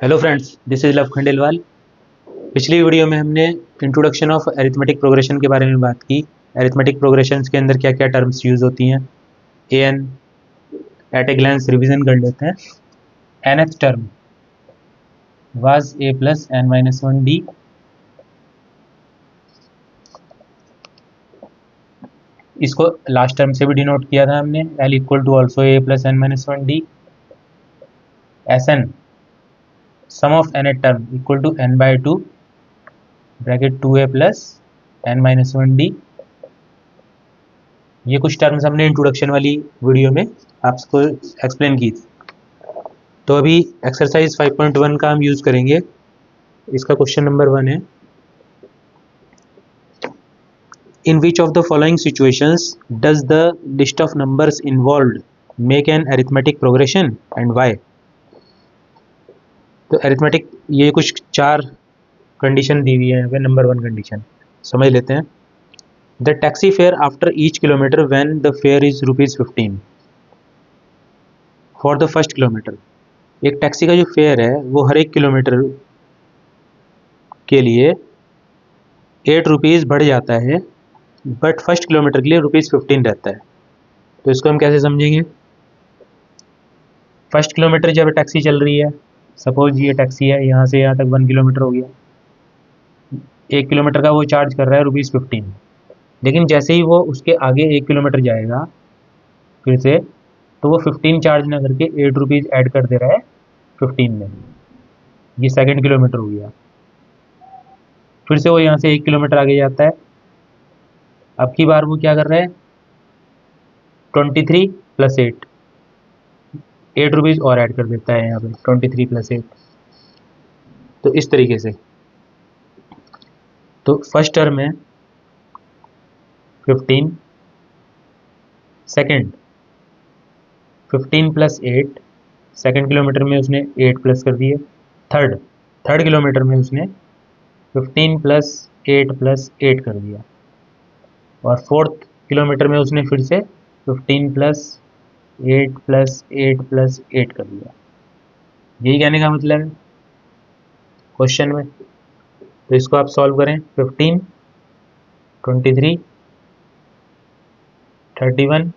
Hello friends, this is love Khandelwal. पिछली video में हमने इंट्रोडक्शन ऑफ अरिथमेटिक प्रोग्रेशन के बारे में बात की। अरिथमेटिक प्रोग्रेशंस के अंदर क्या क्या टर्म्स यूज होती हैं, an at a glance revision कर लेते हैं। nth term was a plus n minus one D. इसको लास्ट टर्म से भी डिनोट किया था हमने, l equal to also a plus n minus one D. Sn sum of nth term equal to n by two bracket 2a plus n minus one D. ये कुछ terms हमने introduction वाली video में आपको explain की थी। तो अभी एक्सरसाइज 5.1 का हम यूज करेंगे। इसका क्वेश्चन नंबर 1 है, in which of the following situations does the list of numbers involved make an arithmetic progression and why. तो अरिथमेटिक ये कुछ 4 कंडीशन दी हुई है यहाँ पे। नंबर 1 कंडीशन समझ लेते हैं। The taxi fare after each kilometre when the fair is ₹15 for the first kilometre. एक टैक्सी का जो फेयर है वो हर एक किलोमीटर के लिए ₹8 बढ़ जाता है, बट फर्स्ट किलोमीटर के लिए ₹15 रहता है। तो इसको हम कैसे समझेंगे? फर्स्ट किलोमीटर जब टैक्सी चल रही है, सपोज ये टैक्सी है, यहाँ से यहाँ तक 1 किलोमीटर हो गया। 1 किलोमीटर का वो चार्ज कर रहा है ₹15, लेकिन जैसे ही वो उसके आगे 1 किलोमीटर जाएगा फिर से, तो वो 15 चार्ज ना करके ₹8 ऐड कर दे रहा है 15 में। ये सेकंड किलोमीटर हो गया। फिर से वो यहाँ से 1 किलोमीटर आगे जाता है। अब की बार वो क्या कर रहा है, 23 प्लस 8 ₹8 और ऐड कर देता है यहाँ पे, 23 प्लस 8। तो इस तरीके से, तो फर्स्ट टर्म है 15, सेकंड 15 प्लस 8, सेकंड किलोमीटर में उसने 8 प्लस कर दिए। थर्ड किलोमीटर में उसने 15 प्लस 8 प्लस 8 कर दिया। और फोर्थ किलोमीटर में उसने फिर से 15 प्लस 8 प्लस 8 प्लस 8 कर दिया। यही कहने का मतलब है क्वेश्चन में। तो इसको आप सॉल्व करें। 15, 23, 31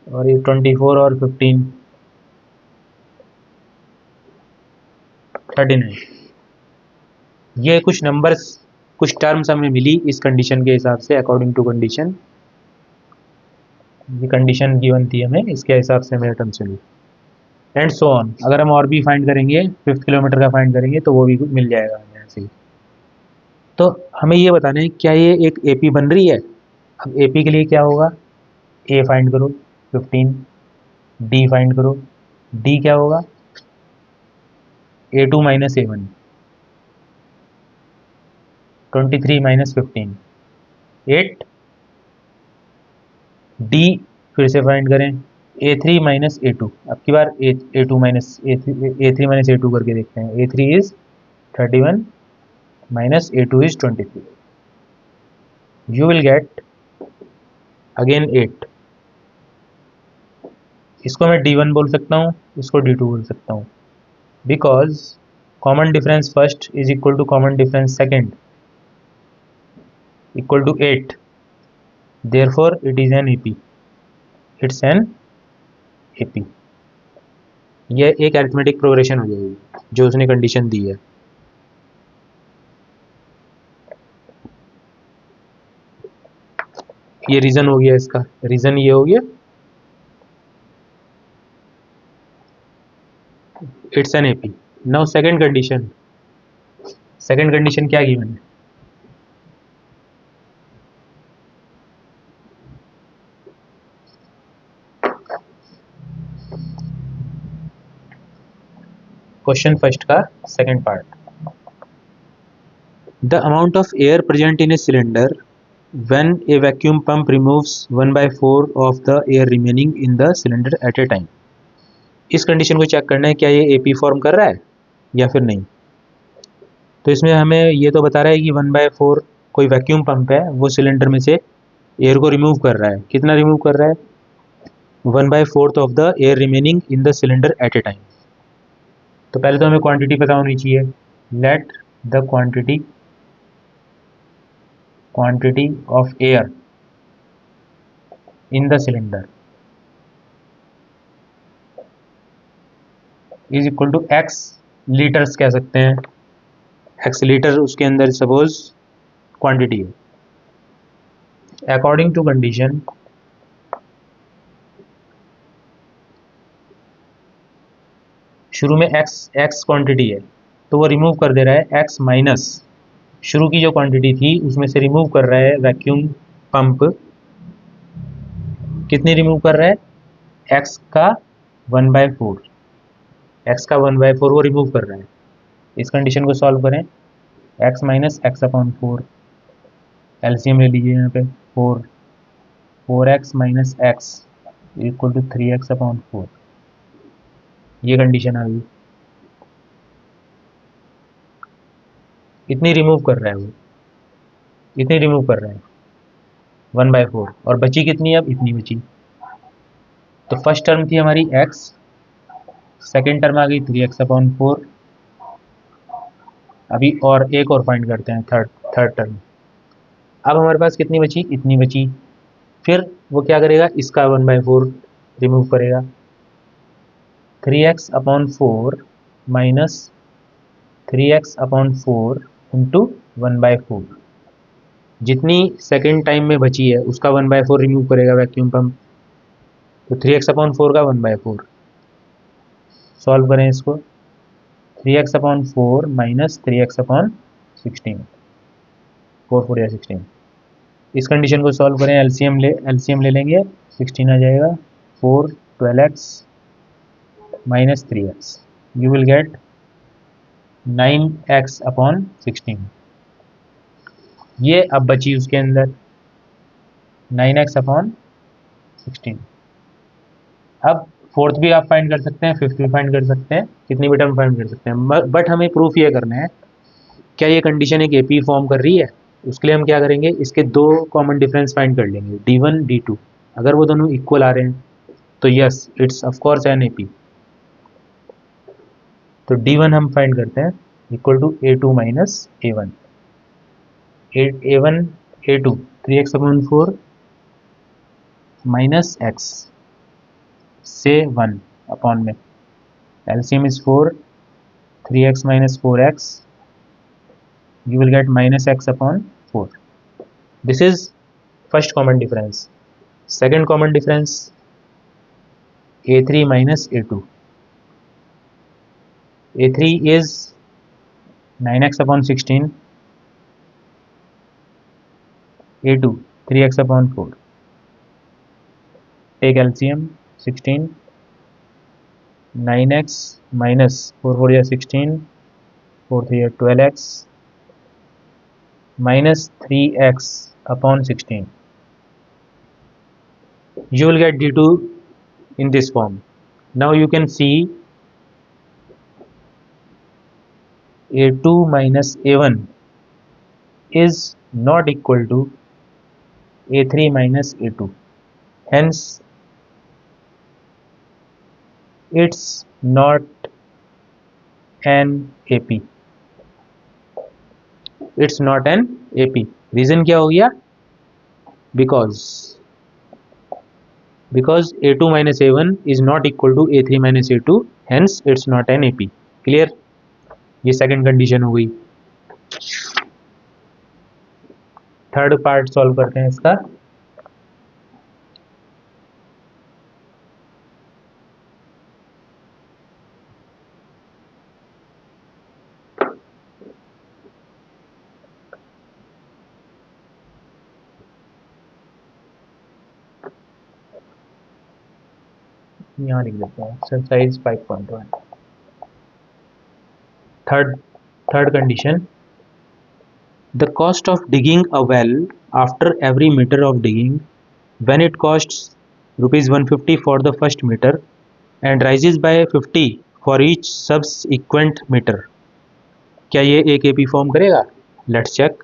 और ये 24 और 15, 39। ये कुछ नंबर्स, कुछ टर्म्स हमें मिली इस कंडीशन के हिसाब से, अकॉर्डिंग टू कंडीशन। ये कंडीशन गिवन थी हमें, इसके हिसाब से हमें टर्म्स मिली एंड सो ऑन। अगर हम और भी फाइंड करेंगे, 5th किलोमीटर का फाइंड करेंगे तो वो भी मिल जाएगा हमें ऐसे ही। तो हमें ये बताना है क्या ये एक एपी बन रही है। अब एपी के लिए क्या होगा, ए फाइंड करो 15, डी फाइंड करो। डी क्या होगा, A2 minus A1, 23 minus 15, 8। D फिर से फाइंड करें, A3 माइनस A2। अब की बार A2 minus A3 minus A2 करके देखते हैं। A3 is 31 minus A2 is 23। You will gate again 8। इसको मैं D1 बोल सकता हूँ, इसको D2 बोल सकता हूँ, because common difference first is equal to common difference second equal to 8। Therefore it is an AP। It's an AP। यह एक अरिथमेटिक प्रोग्रेशन हो जाएगी जो उसने कंडीशन दी है। ये रीजन हो गया, इसका रीजन ये हो गया, it's an AP। Now second condition. Second condition क्या गिवन है, क्वेश्चन फर्स्ट का second part. The amount of air present in a cylinder when a vacuum pump removes 1/4 of the air remaining in the cylinder at a time। इस condition को check करना है क्या ये AP form कर रहा है या फिर नहीं। तो इसमें हमें ये तो बता रहा है कि 1/4 कोई वैक्यूम पंप है, वो सिलेंडर में से एयर को रिमूव कर रहा है। कितना रिमूव कर रहा है, 1/4 of the air remaining in the cylinder at a time. तो पहले तो हमें क्वांटिटी पता होनी चाहिए। Let the quantity of air in the cylinder is equal to X liters कह सकते हैं। एक्स लीटर उसके अंदर सपोज क्वांटिटी है। अकॉर्डिंग टू कंडीशन शुरू में एक्स क्वांटिटी है तो वो रिमूव कर दे रहा है एक्स माइनस शुरू की जो क्वांटिटी थी उसमें से रिमूव कर रहा है वैक्यूम पंप। कितनी रिमूव कर रहा है एक्स का 1/4। एक्स का 1/4 वो रिमूव कर रहा है। इस कंडीशन को सॉल्व करें। X minus X upon 4 LCM ले लीजिए यहाँ पे 4x minus X equal to 3x upon 4। ये कंडीशन आ गई। इतनी रिमूव कर रहा है वो, इतनी रिमूव कर रहा है 1/4 और बची कितनी अब इतनी बची। तो फर्स्ट टर्म थी हमारी x, सेकेंड टर्म आ गई 3x अपॉन 4। अभी और एक और फाइंड करते हैं थर्ड टर्म। अब हमारे पास कितनी बची इतनी बची। फिर वो क्या करेगा इसका 1/4 रिमूव करेगा 3x upon 4 minus 3x upon 4 into 1/4। जितनी सेकेंड टाइम में बची है उसका 1/4 रिमूव करेगा वैक्यूम पंप। तो 3x अपॉन 4 का 1/4 सॉल्व करें इसको 3x upon 4 minus 3x upon 16 4 या 16। इस कंडीशन को सॉल्व करें एलसीएम ले लेंगे 16 आ जाएगा 4 12x minus 3x you will gate 9x upon 16। ये अब बची उसके अंदर 9x अपॉन 16। अब फोर्थ भी आप फाइंड कर सकते हैं, फिफ्थ भी फाइंड कर सकते हैं, कितनी भी टर्म फाइंड कर सकते हैं, बट हमें प्रूफ ये करना है क्या ये कंडीशन एक एपी फॉर्म कर रही है। उसके लिए हम क्या करेंगे इसके दो कॉमन डिफरेंस फाइंड कर लेंगे d1 d2। अगर वो दोनों इक्वल आ रहे हैं तो yes it's of course an AP. तो d1 हम फाइंड करते हैं equal to a2 minus a1 a1 a2 3x upon 4 minus x से 1 अपॉन में LCM is 4 3x minus 4x you will get minus x upon 4. This is first common difference. Second common difference a3 minus a2. a3 is 9x upon 16, a2 3x upon 4. Take LCM 16 9x minus 4 4 is 16 4 3 is 12x minus 3x upon 16. You will get d2 in this form. Now you can see a2 minus a1 is not equal to a3 minus a2. Hence, it's not an AP. It's not an AP. Reason क्या हो गया? Because a2 minus a1 is not equal to a3 minus a2. Hence, it's not an AP. Clear? ये second condition हो गई। Third part solve करते हैं इसका। यहाँ लिख देते हैं exercise 5.1। Third condition the cost of digging a well after every meter of digging when it costs rupees 150 for the first meter and rises by 50 for each subsequent meter. क्या ये एक एपी फॉर्म करेगा? Let's check.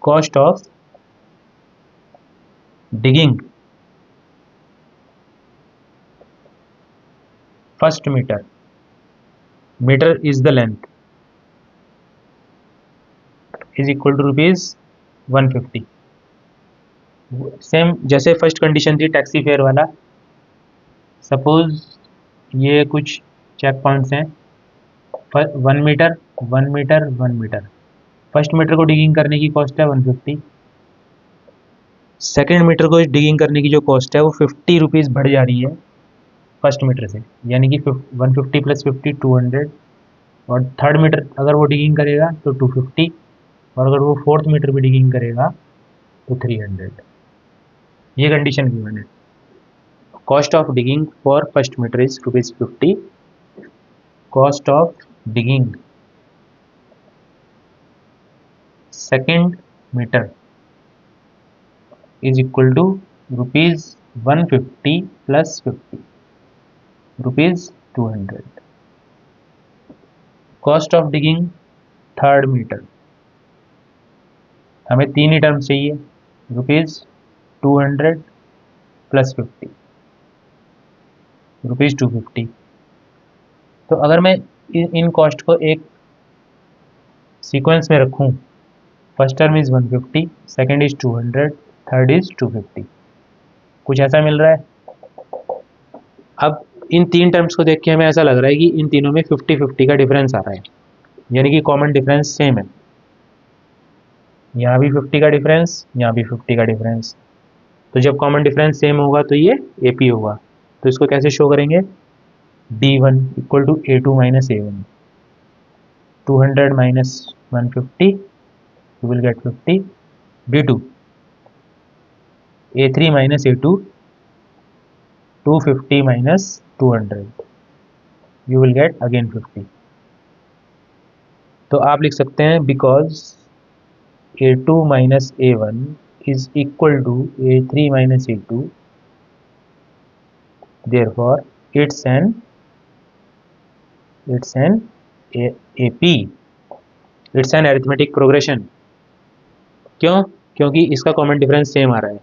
Cost of digging first metre, metre is the length, is equal to ₹150। Same जैसे first condition थी taxi fare वाला, suppose ये कुछ check points हैं, 1 metre 1 metre 1 metre. First metre को डिगिंग करने की कॉस्ट है 150, सेकेंड मीटर को डिगिंग करने की जो कॉस्ट है वो ₹50 बढ़ जा रही है फर्स्ट मीटर से, यानी कि 150 + 50 200। और थर्ड मीटर अगर वो डिगिंग करेगा तो 250, और अगर वो फोर्थ मीटर भी डिगिंग करेगा तो 300। ये कंडीशन गिवन है। Cost of digging for first metre is ₹50, cost of digging second metre is equal to ₹150 + 50, ₹200। Cost of digging third metre, हमें 3 ही टर्म्स चाहिए, ₹200 + 50, ₹250। तो अगर मैं इन कॉस्ट को एक सीक्वेंस में रखूं, first term is 150, second is 200, third is 250, कुछ ऐसा मिल रहा है। अब इन 3 टर्म्स को देख के हमें ऐसा लग रहा है कि इन तीनों में 50-50 का डिफरेंस आ रहा है, यानी कि कॉमन डिफरेंस सेम है। यहाँ भी 50 का डिफरेंस, यहाँ भी 50 का डिफरेंस। तो जब कॉमन डिफरेंस सेम होगा तो ये AP होगा। तो इसको कैसे शो करेंगे, D1 = A2 - A1, 200 - 150, you will get 50, D2 A3 - A2, 250 - 200, you will get again 50। तो आप लिख सकते हैं because A2 - A1 is equal to A3 - A2, therefore it's an AP, it's an arithmetic progression। क्यों? क्योंकि इसका कॉमन डिफरेंस सेम आ रहा है,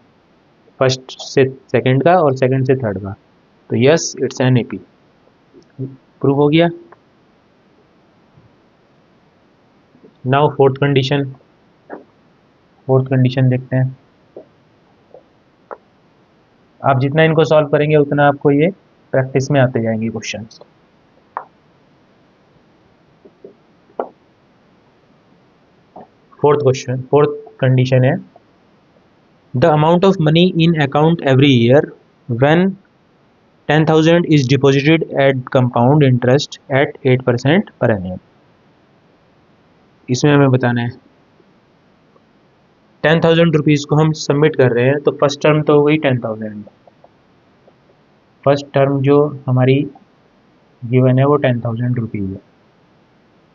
फर्स्ट से सेकंड का और सेकंड से थर्ड का। तो yes, it's an AP। Prove हो गया। नाउ फोर्थ कंडीशन देखते हैं। आप जितना इनको सॉल्व करेंगे उतना आपको ये प्रैक्टिस में आते जाएंगे क्वेश्चंस। फोर्थ कंडीशन है, the amount of money in account every year when 10,000 is deposited at compound interest at 8% per annum। इसमें हमें बताना है 10,000 रुपीज़ को हम सबमिट कर रहे हैं, तो फर्स्ट टर्म तो हो गई 10,000, फर्स्ट टर्म जो हमारी गिवन है वो 10,000 रुपीज़ है।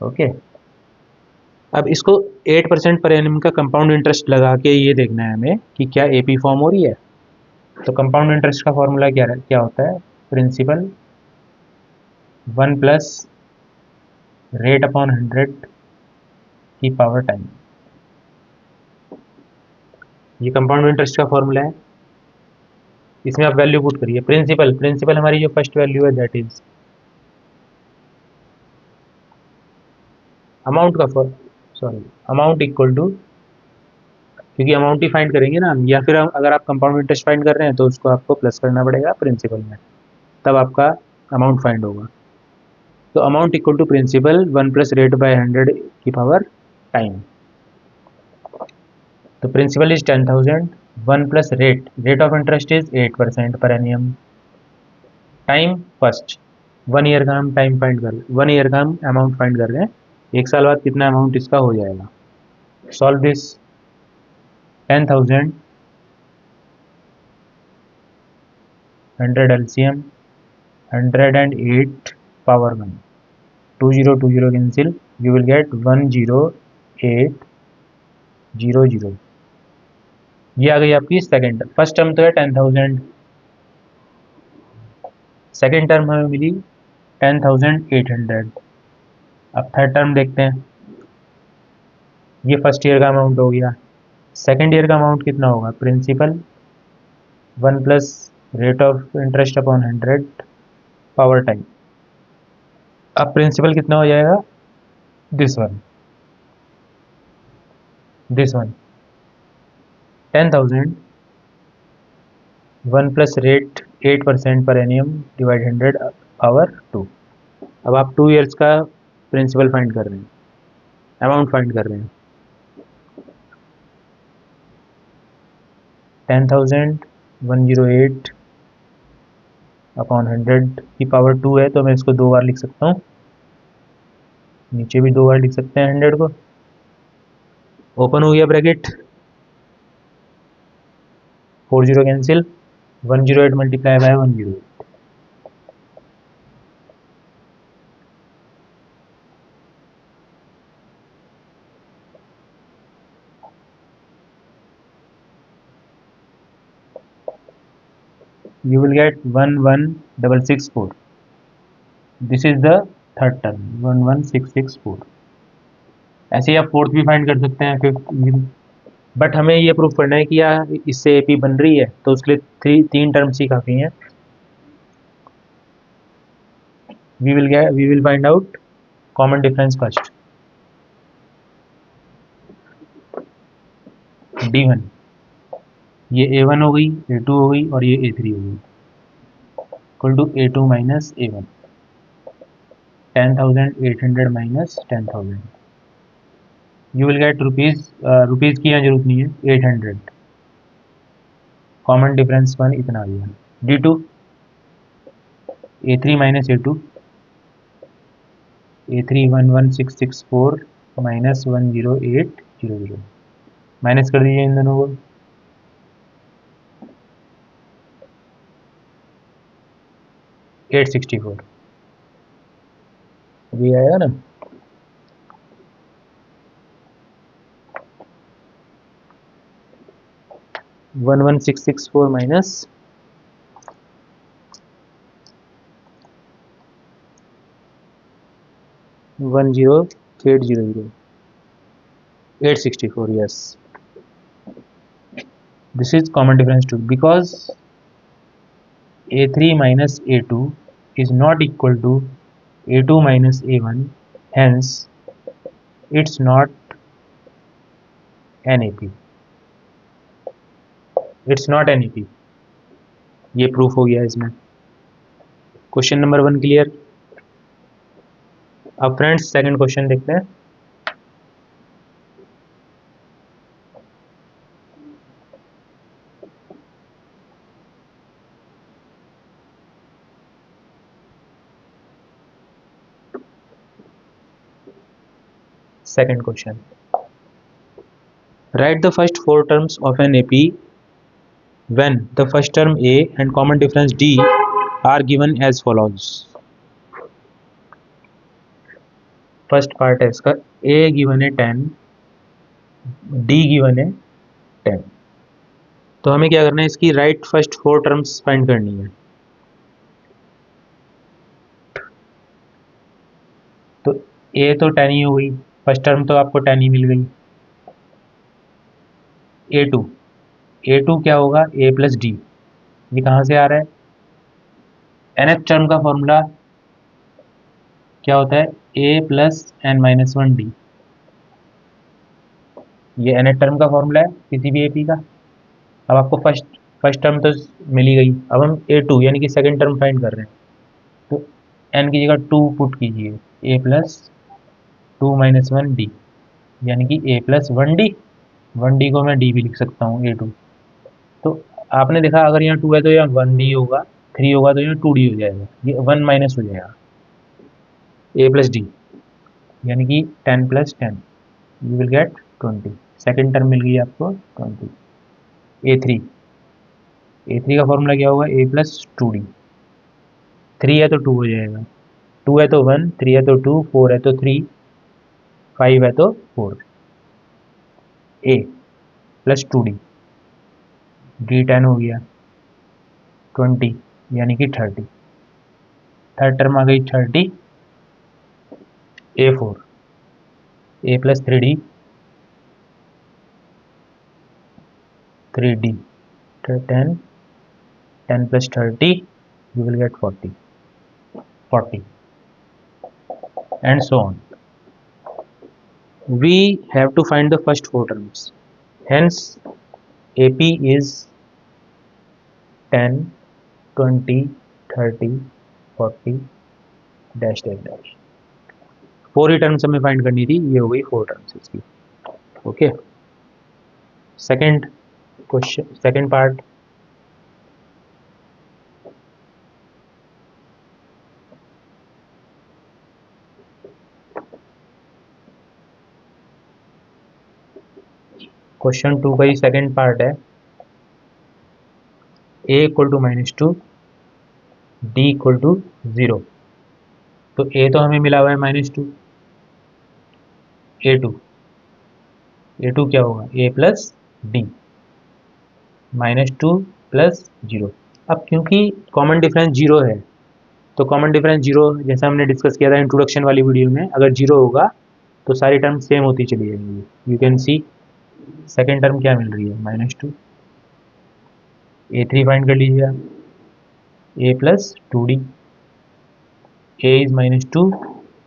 ओके, अब इसको 8% पर एनम का कंपाउंड इंटरेस्ट लगा के ये देखना है हमें कि क्या AP फॉर्म हो रही है। तो कंपाउंड इंटरेस्ट का फॉर्मूला क्या होता है, प्रिंसिपल 1 + रेट अपॉन 100 की पावर टाइम। ये कंपाउंड इंटरेस्ट का फॉर्मूला है। इसमें आप वैल्यू पुट करिए, प्रिंसिपल हमारी जो फर्स्ट वैल्यू है that is amount equal to, क्योंकि अमाउंट ही फाइंड करेंगे ना हम, या फिर अगर आप कंपाउंड इंटरेस्ट फाइंड कर रहे हैं तो उसको आपको प्लस करना पड़ेगा प्रिंसिपल में, तब आपका अमाउंट फाइंड होगा। तो amount equal to principal 1 + rate by 100 की पावर टाइम। तो principal is 10,000, 1 + rate of interest is 8% per एनियम। Time first 1 year का हम टाइम फाइंड कर 1 ईयर का हम अमाउंट फाइंड कर रहे हैं, 1 साल बाद कितना अमाउंट इसका हो जाएगा। Solve this, 10,000 100 LCM 108 power 1, 20 20 cancel, you will get 10800। ये आ गई आपकी सेकेंड। फर्स्ट टर्म तो है 10,000, सेकेंड टर्म हमें मिली 10,800। अब थर्ड टर्म देखते हैं, ये फर्स्ट ईयर का अमाउंट हो गया। सेकेंड ईयर का अमाउंट कितना होगा, principal 1 + rate of interest upon 100 power time. अब प्रिंसिपल कितना हो जाएगा, this one 10,000 1 plus rate 8% per एनियम divide 100 power 2। अब आप 2 ईयर्स का प्रिंसिपल फाइंड कर रहे हैं, अमाउंट फाइंड कर रहे हैं। 10,108 अपॉन 100 की पावर 2 है, तो मैं इसको 2 बार लिख सकता हूँ, नीचे भी 2 बार लिख सकते हैं 100 को। ओपन हो गया bracket, 4 zero cancel, 108 multiply by 108, you will get 11664. This is the third term 11664। ऐसे ही आप फोर्थ भी फाइंड कर सकते हैं, फिफ्थ। बट हमें ये प्रूफ करना है कि यार इससे एपी बन रही है, तो उसके लिए तीन टर्म्स ही काफ़ी हैं। We will find out common difference first. D1 ये A1 हो गई, A2 हो गई और ये A3 हो गई, equal to A2 minus A1। 10,800 minus 10,000, you will get rupees की यहाँ जरूरत नहीं है, 800। कॉमन डिफरेंस वन इतना आ गया। D2 A3 minus A2, A3 11664 minus 10800, minus कर दीजिए इन दोनों को। $864 ये आएगा ना। $11,664 minus 10800, 864, yes, this is common difference 2 because A3 minus A2 is not equal to A2 minus A1, hence it's not NAP, it's not NAP। ये proof हो गया इसमें। Question number 1 clear. अब फ्रेंड्स सेकंड क्वेश्चन देखते हैं। Second question, write the first four terms of an AP when the first term A and common difference D are given as follows। First part है इसका, A given है 10, D given है 10। तो हमें क्या करना है, इसकी right first four terms find करनी है। तो A तो 10 ही हो गई, फर्स्ट टर्म तो आपको 10 ही मिल गई। A2 क्या होगा, A प्लस डी, ये कहाँ से आ रहा है, nth टर्म का फॉर्मूला क्या होता है, A plus n minus 1 d, ये nth टर्म का फॉर्मूला है किसी भी एपी का। अब आपको फर्स्ट टर्म तो मिल ही गई, अब हम A2 यानी कि सेकंड टर्म फाइंड कर रहे हैं। तो n की जगह 2 पुट कीजिए, A प्लस 2 माइनस 1 डी, यानी कि A प्लस 1 डी, 1 डी को मैं डी भी लिख सकता हूँ A2। तो आपने देखा अगर यहाँ 2 है तो यहाँ 1 डी होगा, 3 होगा तो यहाँ 2 डी हो जाएगा, ये 1 माइनस हो जाएगा, A प्लस डी यानी कि 10 plus 10, you will get 20। Second term मिल गई आपको 20। A3 का फॉर्मूला क्या होगा, A प्लस 2 डी, 3 है तो 2 हो जाएगा, 2 है तो 1, 3 है तो 2, 4 है तो 3, 5 है तो 4। A प्लस 2 डी, डी 10 हो गया, 20 यानी कि 30। थर्ड टर्म आ गई 30, A4, A plus 3 D, 3 D, 10, 10 plus 30, you will get 40। and so on. We have to find the first four terms. Hence AP is 10, 20, 30, 40 dash dash dash. Four ही terms हमें find करनी थी, ये हो गई four terms इसकी। Okay, second question, second part. Question 2 का ही सेकंड पार्ट है। a equal to -2, d equal to 0। तो a तो हमें मिला हुआ है -2, a2 क्या होगा, a प्लस डी, -2 प्लस 0। अब क्योंकि कॉमन डिफरेंस 0 है, तो कॉमन डिफरेंस 0 जैसा हमने डिस्कस किया था इंट्रोडक्शन वाली वीडियो में, अगर 0 होगा तो सारी टर्म सेम होती चली जाएंगी। You can see second term क्या मिल रही है, -2। a3 फाइंड कर लीजिए आप, a plus 2d, a is -2,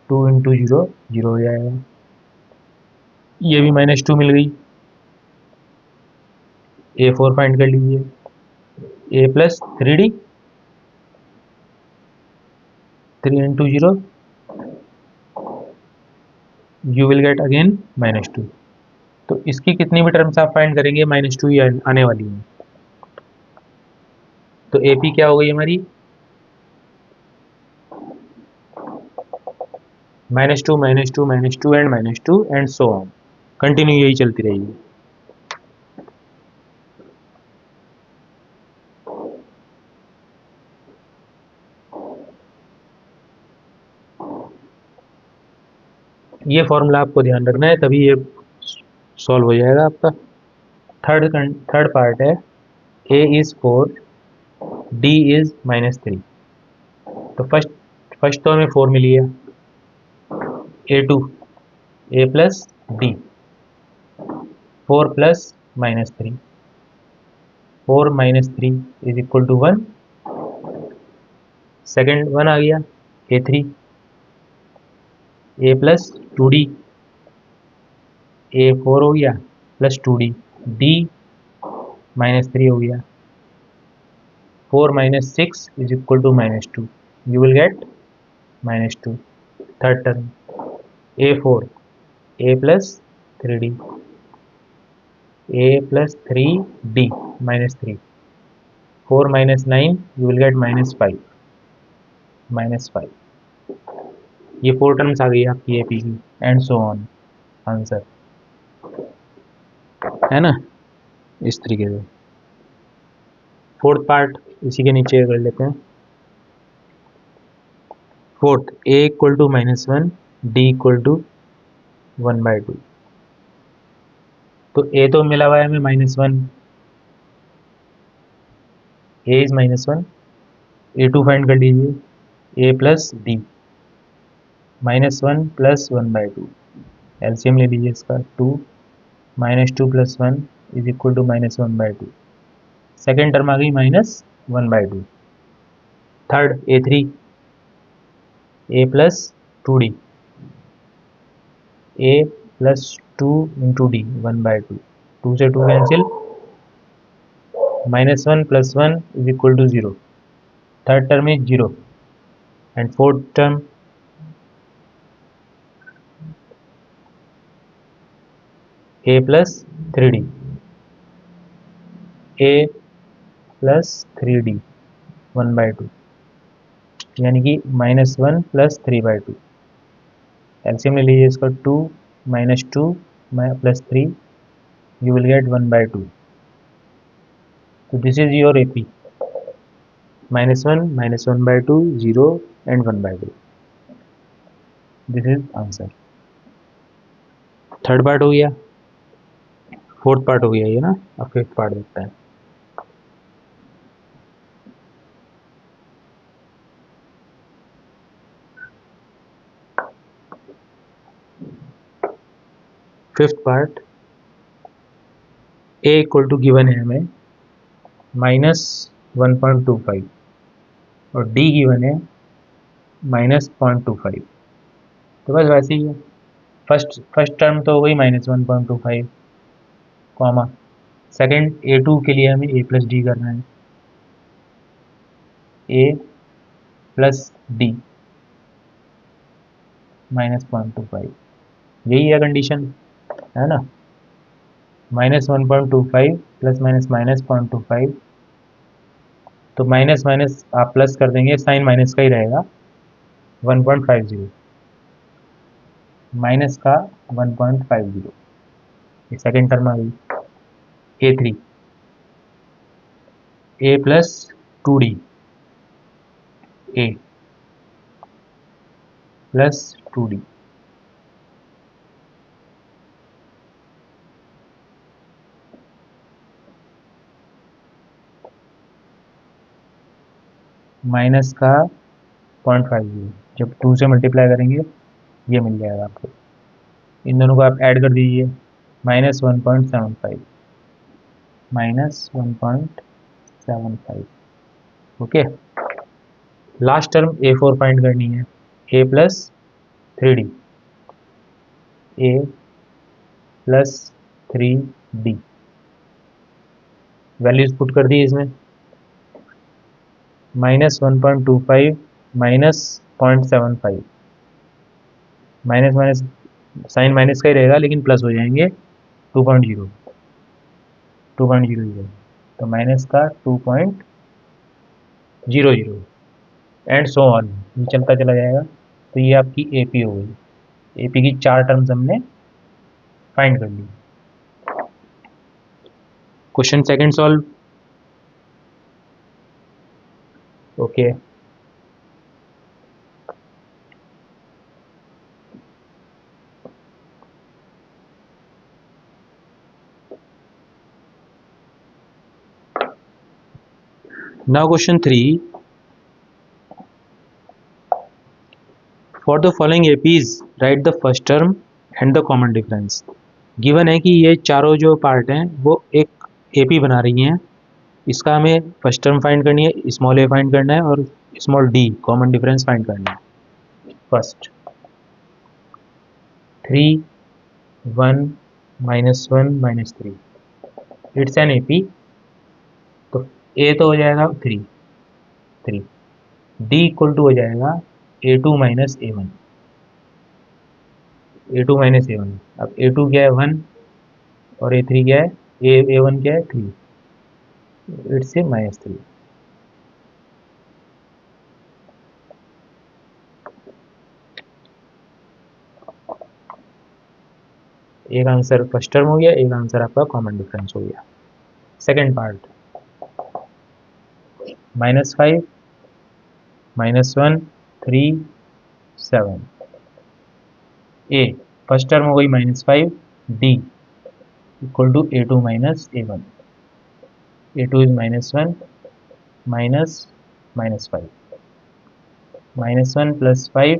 2 into 0 0 हो जाएगा। ये भी -2 मिल गई। a4 फाइंड कर लीजिए, a plus 3d, 3 into 0 you will gate again -2। तो इसकी कितनी भी टर्म्स आप फाइंड करेंगे -2 ही आने वाली है। तो AP क्या हो गई हमारी, -2 -2 -2 and -2 and so on, continue यही चलती रहेगी। ये फॉर्मूला आपको ध्यान रखना है, तभी ये सॉल्व हो जाएगा आपका। थर्ड पार्ट है, a इज 4, d इज -3। तो फर्स्ट तो हमें 4 मिली है, a2, a plus d, 4 plus -3, 4 -3 is equal to 1। Second 1 आ गया, a3, a plus 2d, a4 हो गया प्लस 2d, d -3 हो गया, 4 - 6 is equal to -2, you will get -2। Third term a4, a plus 3d, a plus 3d -3, 4 - 9 you will get -5, -5। ये four terms आ गई आपकी AP की, एंड सो ऑन, आंसर है ना, इस तरीके से। फोर्थ पार्ट इसी के नीचे कर लेते हैं। Fourth, a equal to -1, d equal to 1/2। तो a तो मिला हुआ है हमें -1, a इज -1, a2 फाइंड कर लीजिए, a plus d, -1 plus 1/2, LCM ले लीजिए इसका, 2 -2 plus 1 is equal to -1/2। Second term आ गई -1/2। Third a3, a plus 2d, a plus 2 into d 1/2, 2 से 2 cancel, -1 plus 1 is equal to 0। Third term is 0 and fourth term a plus 3d, a plus 3d 1/2, यानी कि -1 plus 3/2। LCM ले लीजिए इसका, 2 -2 plus 3 you will gate 1/2। तो this is your AP, -1 -1/2 0 and 1/2। This is answer. Third part हो गया, fourth part हो गया ये ना। अब फिफ्थ पार्ट देखते हैं। Fifth part, a equal to given है हमें -1.25 और d गिवन है -0.25। तो बस वैसे ही है। फर्स्ट टर्म तो हो गई -1.25 कॉमा, सेकेंड A2 के लिए हमें A प्लस डी करना है, A प्लस डी -0.25, यही है कंडीशन, है ना। -1.25 प्लस माइनस -0.25, तो माइनस माइनस आप प्लस कर देंगे, साइन माइनस का ही रहेगा, 1.50, माइनस का 1.50, ये सेकेंड टर्म आ गई। A3, A plus 2D, A plus 2D minus का 0.50, जब 2 से मल्टीप्लाई करेंगे ये मिल जाएगा आपको। इन दोनों को आप ऐड कर दीजिए, -1.75, -1.75, okay. Last term A4 find करनी है, A plus 3D, A plus 3D, values put कर दी इसमें, -1.25 -0.75, माइनस माइनस साइन माइनस का ही रहेगा लेकिन प्लस हो जाएंगे, 2.0, 2.00, तो माइनस का 2.00 एंड सो ऑन, ये चलता चला जाएगा। तो ये आपकी AP हो गई। AP की 4 टर्म्स हमने फाइंड कर ली। Question second solve, okay. Now question 3, for the following APs write the first term and the common difference. Given है कि ये चारों जो पार्ट हैं वो एक AP बना रही हैं, इसका हमें फर्स्ट टर्म फाइंड करनी है, स्मॉल a फाइंड करना है और small d common difference find करना है। फर्स्ट 3 1 -1 -3, इट्स एन AP, तो A तो हो जाएगा 3 3, D इक्वल टू हो जाएगा A2 minus A1, A2 minus A1, अब A2 क्या है 1 और A3 क्या है, A1 क्या है 3, इट्स ए -3। एक आंसर फर्स्ट टर्म हो गया, एक आंसर आपका कॉमन डिफरेंस हो गया। Second part -5 -1 3 7, a first term हो गई -5, D equal to A2 minus A1, A2 is -1 minus -5, -1 plus 5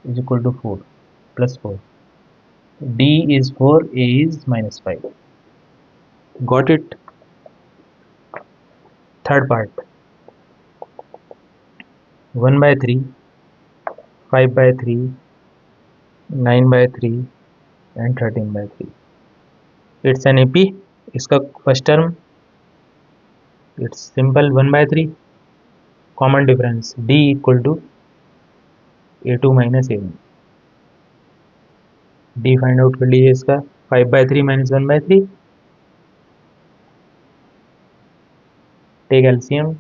is equal to 4 plus 4, D is 4, A is -5, got it। Third part 1/3 5/3 9/3 and 13/3, it's an AP। इसका first term it's simple 1/3, common difference D equal to A2 minus A1, D find out कर लीजिए इसका, 5/3 minus 1/3, take LCM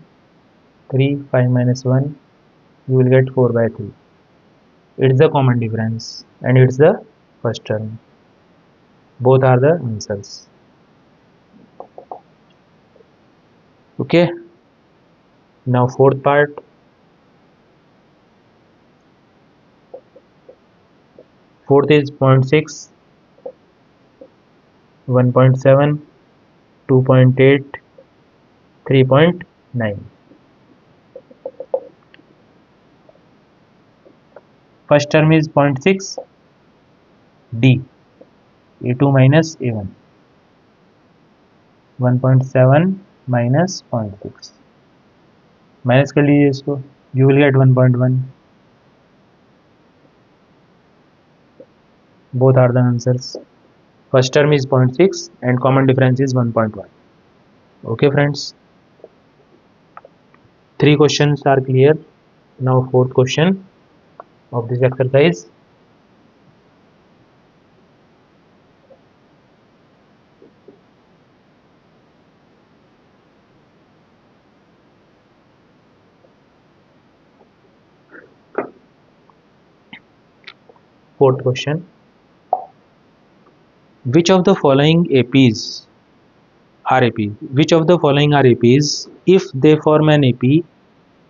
3 5 minus 1, you will get 4/3, it's the common difference and it's the first term, both are the answers, okay। Now fourth part, fourth is 0.6 1.7 2.8 3.9, first term is 0.6 D A2 minus A1, 1.7 minus 0.6, minus कर लीजिए इसको, you will get 1.1, both are the answers. First term is 0.6 and common difference is 1.1. Okay friends, 3 questions are clear. Now fourth question of this exercise. Fourth question, which of the following APs are AP? Which of the following are APs? If they form an AP,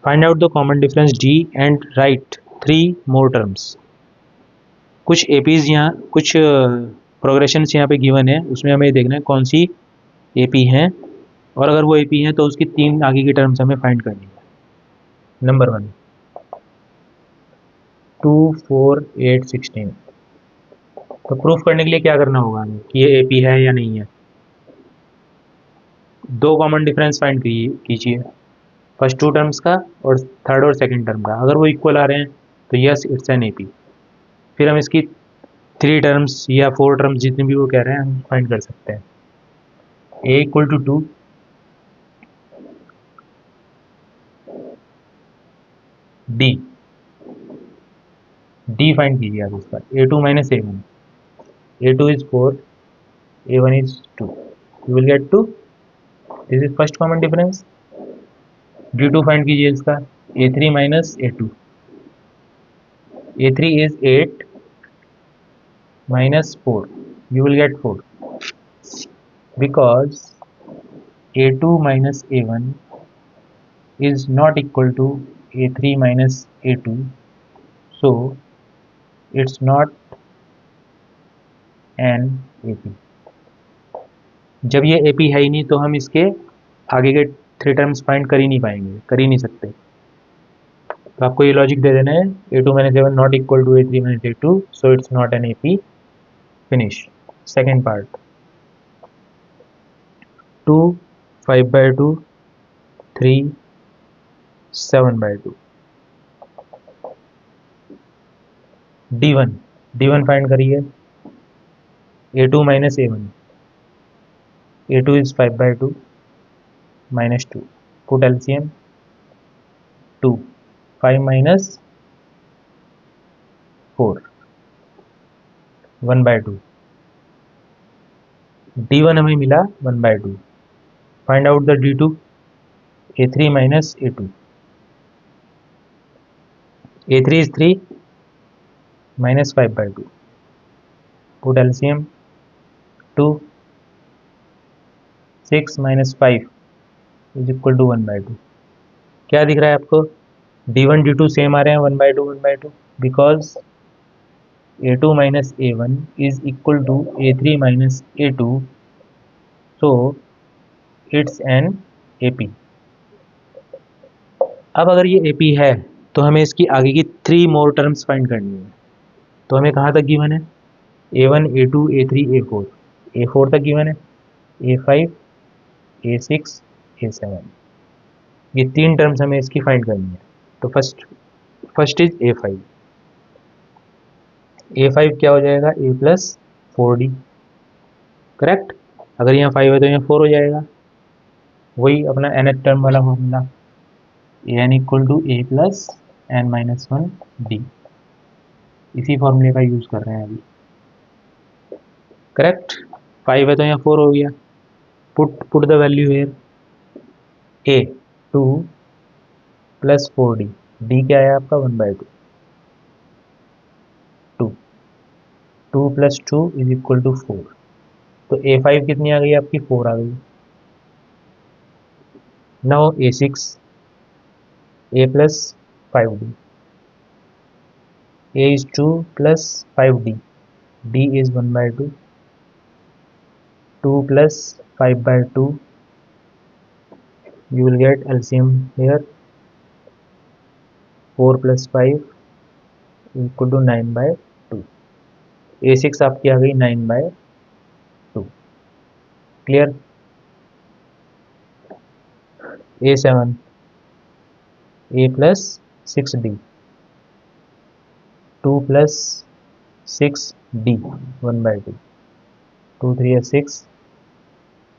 find out the common difference D and write 3 more terms. कुछ APs यहाँ कुछ progressions यहाँ पे given है, उसमें हमें देखना है कौन सी AP हैं, और अगर वो AP हैं तो उसकी 3 आगे की टर्म्स हमें फाइंड करनी है. नंबर 1 2 4 8 16. तो प्रूफ करने के लिए क्या करना होगा हमें कि ये AP है या नहीं है. 2 कॉमन डिफरेंस फाइंड कीजिए, फर्स्ट 2 टर्म्स का और थर्ड और सेकंड टर्म का. अगर वो इक्वल आ रहे हैं तो यस इट्स एन AP. फिर हम इसकी 3 टर्म्स या 4 टर्म्स जितनी भी वो कह रहे हैं हम फाइंड कर सकते हैं. A equal to 2, d find कीजिए आप उसका. A2 minus A1. A2 is 4, A1 is 2. You will get 2. This is first common difference. D2 find कीजिए इसका. A3 minus A2. A3 is 8 minus 4. You will get 4 because A2 minus A1 is not equal to A3 minus A2, so it's not an AP. जब ये AP है ही नहीं तो हम इसके आगे के 3 टर्म्स फाइंड कर ही नहीं पाएंगे, कर ही नहीं सकते. तो आपको ये लॉजिक दे देना है. A2 minus A1 not equal to A3 minus A2, so it's not an AP. Finish. Second part. 2 5 by 2, 3 7 by 2. D1 find करिए. A2 minus A1. A2 is 5 by 2 minus 2. Put LCM. 2 5 minus 4 1 by 2. D1 हमें मिला 1 by 2. Find out the D2. A3 minus A2. A3 is 3 minus 5 by 2. Put LCM. 2 6 minus 5 is equal to 1 by 2. क्या दिख रहा है आपको? D1 D2 same आ रहे हैं 1 by 2 1 by 2 because A2 minus A1 is equal to A3 minus A2, so it's an AP. अब अगर ये AP है तो हमें इसकी आगे की 3 मोर टर्म्स फाइंड करनी है. तो हमें कहाँ तक गिवन है? A1 A2 A3 A4. A4 तक गिवन है. A5 A6 A7. ये 3 टर्म्स हमें इसकी फाइंड करनी है. तो फर्स्ट इज A5. A5 क्या हो जाएगा? A plus 4D. करेक्ट. अगर यहाँ 5 है तो यहाँ 4 हो जाएगा. वही अपना nth टर्म वाला formula. an equal to A plus n minus 1 D. इसी फॉर्मूले का यूज कर रहे हैं अभी. करेक्ट. 5 है तो यहाँ 4 हो गया. Put the value here. A 2 plus 4D. D क्या है आपका? 1 by 2. 2 plus 2 is equal to 4. तो A5 कितनी आ गई आपकी? 4 आ गई. Now A6 A plus 5D. A is 2 plus 5D. D is 1 by 2. 2 plus 5 by 2. You will get LCM here. 4 plus 5 is equal to 9 by 2. A6 आपकी आ गई 9 by 2. Clear. A7 A plus 6D. 2 plus 6d 1/2, 2 3 6,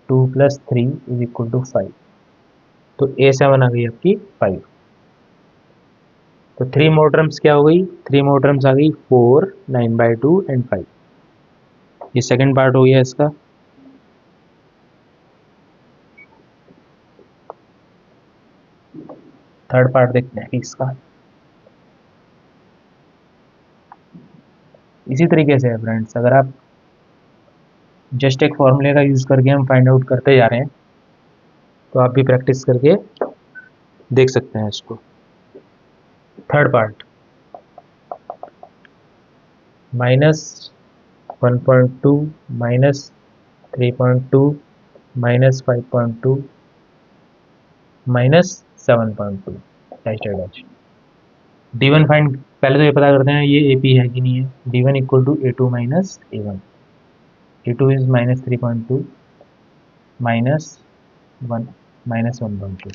2 + 3 = 5। तो A7 आ गई आपकी 5। तो 3 मोर terms क्या हो गई? 3 मोर टर्म्स आ गई 4, 9/2 एंड 5। ये सेकंड पार्ट हो गया इसका। थर्ड पार्ट देखते हैं इसका। इसी तरीके से है फ्रेंड्स, अगर आप जस्ट एक फॉर्मूले का यूज़ करके हम फाइंड आउट करते जा रहे हैं तो आप भी प्रैक्टिस करके देख सकते हैं इसको। Third part, -1.2 -3.2 -5.2 -7.2 dash dash. D1 find, पहले तो ये पता करते हैं ये AP है कि नहीं है। D1 = A2 - A1। A2 is -3.2 -1 -1.2।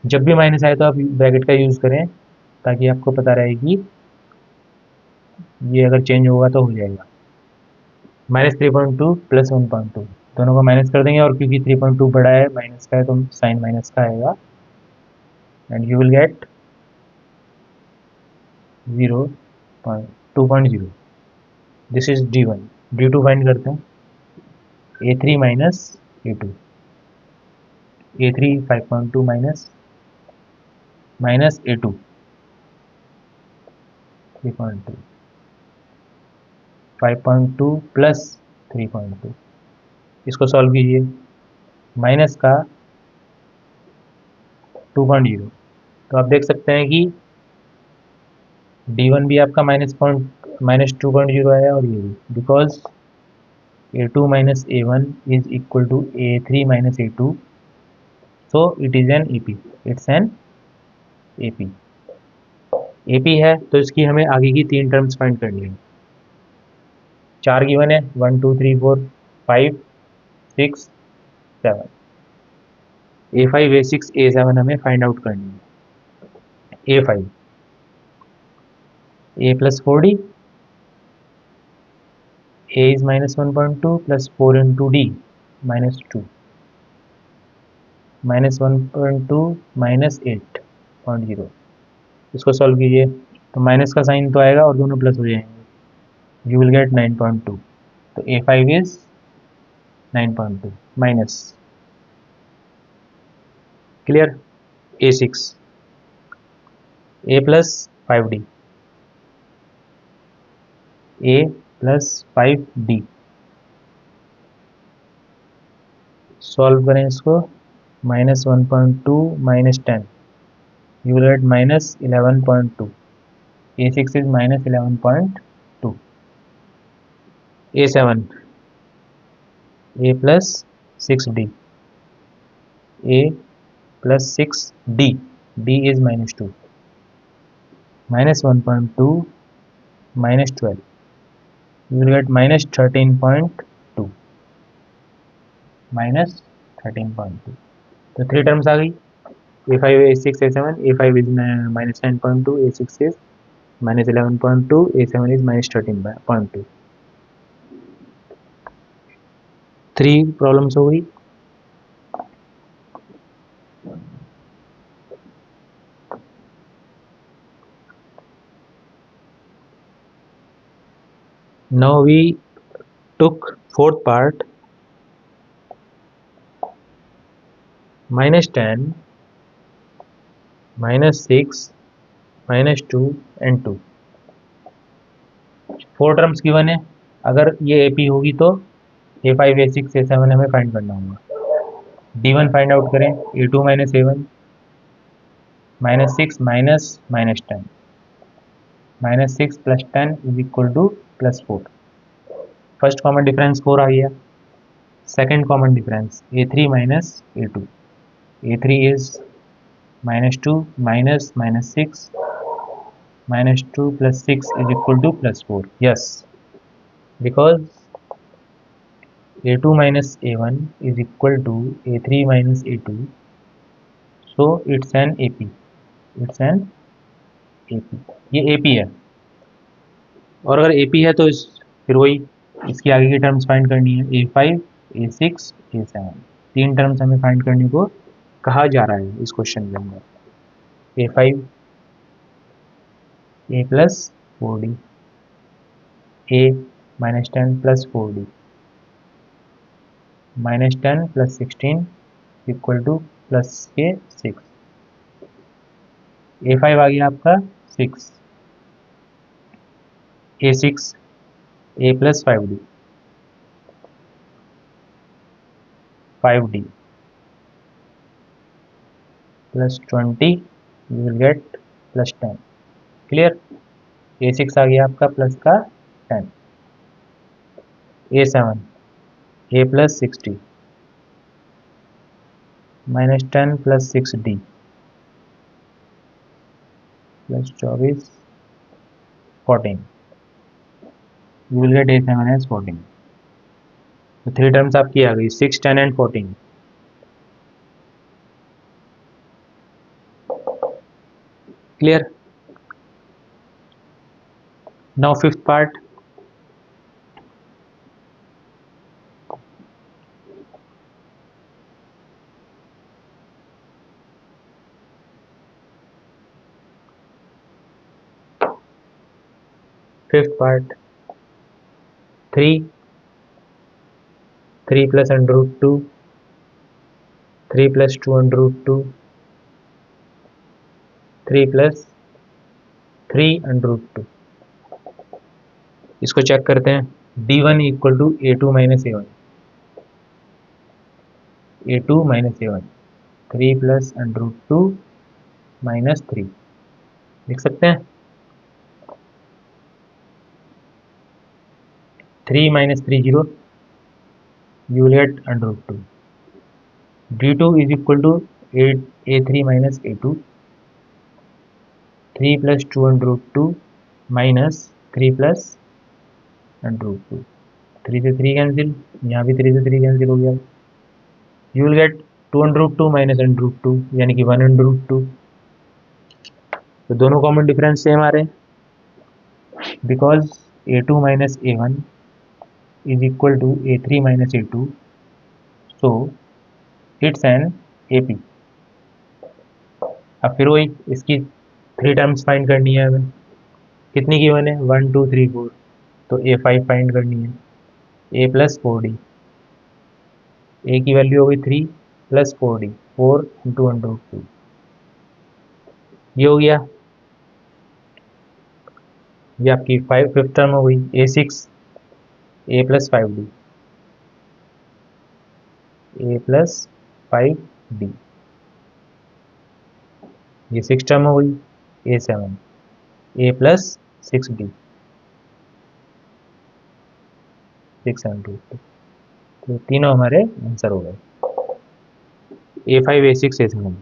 जब भी माइनस आए तो आप ब्रैकेट का यूज़ करें ताकि आपको पता रहे कि ये अगर चेंज होगा तो हो जाएगा। -3.2 + 1.2 दोनों को माइनस कर देंगे, और क्योंकि 3.2 बड़ा है माइनस का है तो साइन माइनस का आएगा, and you will gate 2.0। This is D1। D2 find करते हैं। A3 - A2। A3 5.2 -A2 3.2, 5.2 + 3.2। इसको सॉल्व कीजिए। माइनस का 2.0, तो आप देख सकते हैं कि D1 भी आपका -2.0 आया, और ये भी, because A2 - A1 is equal to A3 - A2, so it is an AP। It's an AP। AP है तो इसकी हमें आगे की 3 टर्म्स फाइंड करनी है। 4 गिवन है, 1 2 3 4 5 6 7। A5 A6 A7 हमें फाइंड आउट करनी है। A5 A + 4D, A is -1.2 + 4 into D -2, -1.2 -8.0। इसको सॉल्व कीजिए तो माइनस का साइन तो आएगा और दोनों प्लस हो जाएंगे। You will gate 9.2। तो A5 is 9.2 minus. Clear? A6 A + 5D, A + 5D। Solve करें इसको। -1.2 -10, you will get -11.2। A6 is -11.2। A7 A + 6D, A + 6D, D is -2, -1.2 -12, you will get -13.2, -13.2। तो 3 टर्म्स आ गई। A5 A6 A7। A5 is -9.2, A6 is -11.2, A7 is -13.2। 3 problems हो गई। Now we took fourth part, -10 -6 -2 and 2। 4 terms given है। अगर ये AP होगी तो A5 A6 A7 हमें फाइंड करना होगा। D1 फाइंड आउट करें। A2 - A1 -6 -10, -6 + 10 = +4। First common difference 4 आ गया। Second common difference A3 - A2। A3 is -2 -6 -2 + 6 = +4। Yes, because A2 - A1 is equal to A3 - A2, so it's an AP। It's an AP। ये AP है। और अगर AP है तो फिर वही इसकी आगे की टर्म्स फाइंड करनी है, A5 A6 A7, 3 टर्म्स हमें फाइंड करने को कहा जा रहा है इस क्वेश्चन के अंदर। A5 A plus 4D, A -10 plus 4D, -10 plus 16 equal to plus के 6। A5 आ गया आपका 6, A6 A plus 5D, 5D plus 20 you will get plus 10। Clear? A6 आ गया आपका प्लस का 10, A7 A plus 60, -10 plus 6D plus 24 14, you will get A7 as 14। तो 3 terms आपकी आ गई, 6 10 and 14। Clear? Now fifth part. Fifth part 3 plus under root 2, 3 plus 2 under root 2, 3 plus 3 under root 2। इसको check करते हैं। D1 equal to A2 minus A1, A2 minus A1, 3 plus under root 2 minus 3 लिख सकते हैं। 3 minus 3 0, you will get under root 2. D2 is equal to A3 minus A2, 3 plus 2 under root 2 minus 3 plus under root 2। 3 से 3 cancel, यहाँ भी 3 से 3 cancel हो गया। You will get 2 under root 2 minus under root 2 यानी कि 1 under root 2। तो दोनों कॉमन डिफरेंस सेम आ रहे हैं, because A2 minus A1 is equal to A3 minus A2, so it's an AP। अब फिर वही इसकी 3 टर्म्स फाइंड करनी है हमें। कितनी गिवन है? 1 2 3 4, तो A5 फाइंड करनी है। A प्लस 4D, ए की वैल्यू हो गई 3 plus 4D, 4 into under root 2, ये हो गया। ये आपकी फिफ्थ टर्म हो गई। A6 A plus 5D, A plus 5D, ये सिक्स टर्म हो गई। A7 A plus 6D, 6 under root 2। तो तीनों हमारे आंसर हो गए, A5 A6 A7।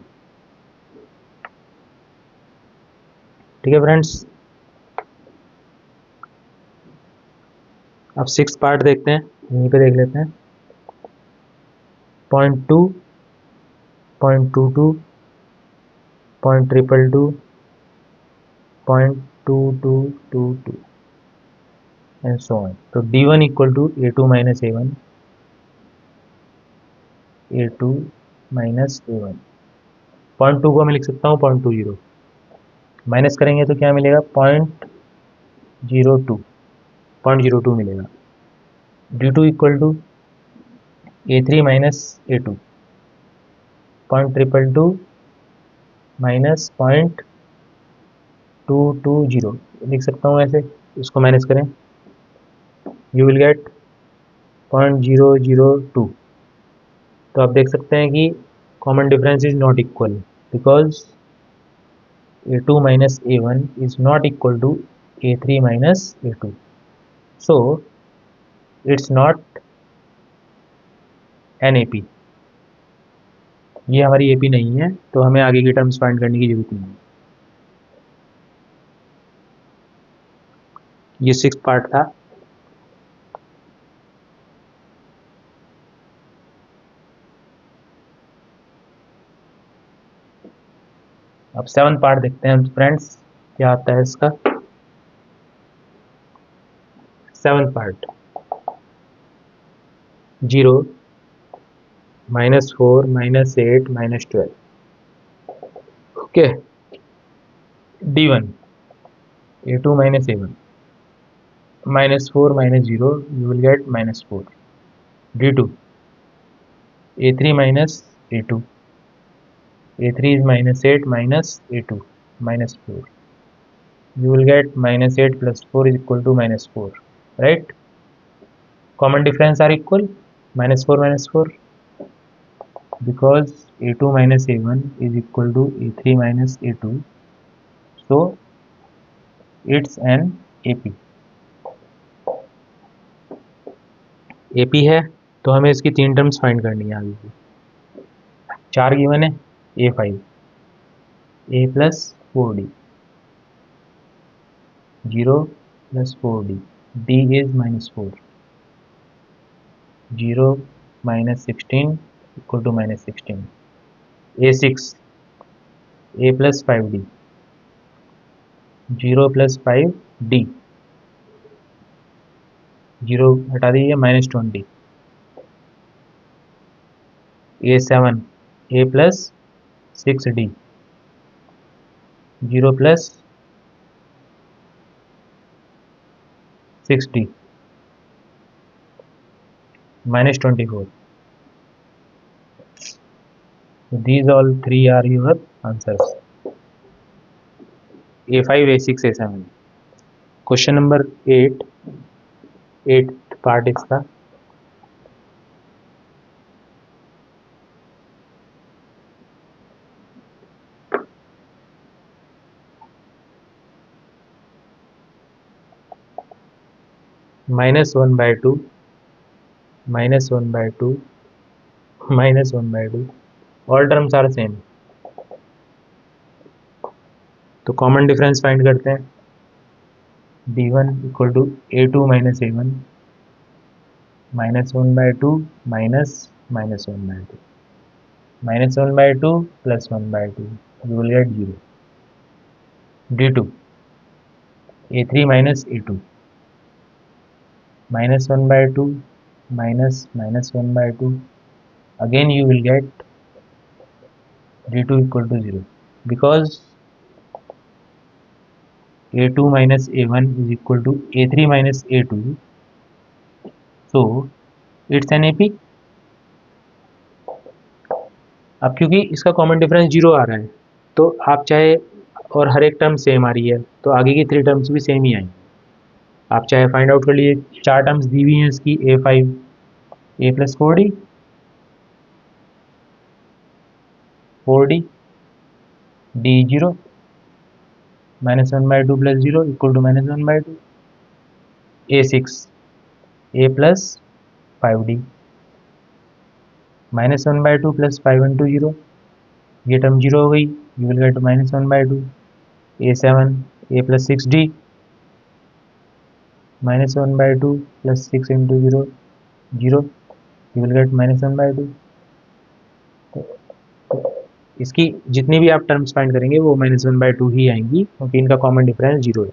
ठीक है फ्रेंड्स, अब सिक्स पार्ट देखते हैं, यहीं पे देख लेते हैं। 0.2 0.22 0.222 0.2222 and so on। तो D1 equal to A2 minus A1, A2 minus A1। 0.2 को मैं लिख सकता हूँ 0.20, माइनस करेंगे तो क्या मिलेगा? 0.02 मिलेगा। D2 equal to A3 minus A2, 0.222 minus 0.220 लिख सकता हूँ ऐसे। इसको माइनस करें, यू विल गेट 0.002। तो आप देख सकते हैं कि common difference is not equal, because A2 minus A1 is not equal to A3 minus A2, so it's not an AP। ये हमारी AP नहीं है, तो हमें आगे की टर्म्स फाइंड करने की जरूरत नहीं है। ये सिक्स पार्ट था। अब सेवन पार्ट देखते हैं फ्रेंड्स, क्या आता है इसका। Seventh part 0 -4 -8 -12. Okay. D1 A2 - A1 -4 -0 you will get -4. D2 A3 - A2 A3 is -8 -A2 -4. You will get -8 plus 4 is equal to -4, right? Common difference are equal, -4 -4, because A2 minus A1 is equal to A3 minus A2, so it's an AP. AP है तो हमें इसकी 3 terms find करनी है आगे की. 4 given है, A5 A plus 4D 0 plus 4D D is -4 0 minus 16 equal to -16. A6 A plus 5D 0 plus 5D 0 हटा दीजिए -20. A7 A plus 6D 0 plus 6D -24. So these all three are your answers. A5 A6 A7. Question number 8, 8th part इसका. -1/2 -1/2 -1/2 all terms are same. तो common difference find करते हैं. D1 equal to A2 minus A1 -1/2 minus -1/2 -1/2 plus 1/2 you will get 0. D2 A3 minus A2 -1/2 minus -1/2, again you will get D2 equal to 0, because A2 minus A1 is equal to A3 minus A2, so it's an AP. अब क्योंकि इसका common difference 0 आ रहा है तो आप चाहे, और हर एक टर्म सेम आ रही है तो आगे की 3 टर्म्स भी सेम ही आएंगी. आप चाहे फाइंड आउट कर लीजिए. 4 टर्म्स दी हुई हैं इसकी. A5 A plus 4D 4D D0 -1/2 plus 0 equal to -1/2. A6 A plus 5D -1/2 plus 5 into 0, ये टर्म 0 हो गई. You will gate -1/2. A7 A plus 6D -1/2 plus 6 into 0 0, you will get -1/2. इसकी जितनी भी आप टर्म्स फाइंड करेंगे वो -1/2 ही आएंगी क्योंकि इनका कॉमन डिफरेंस 0 है.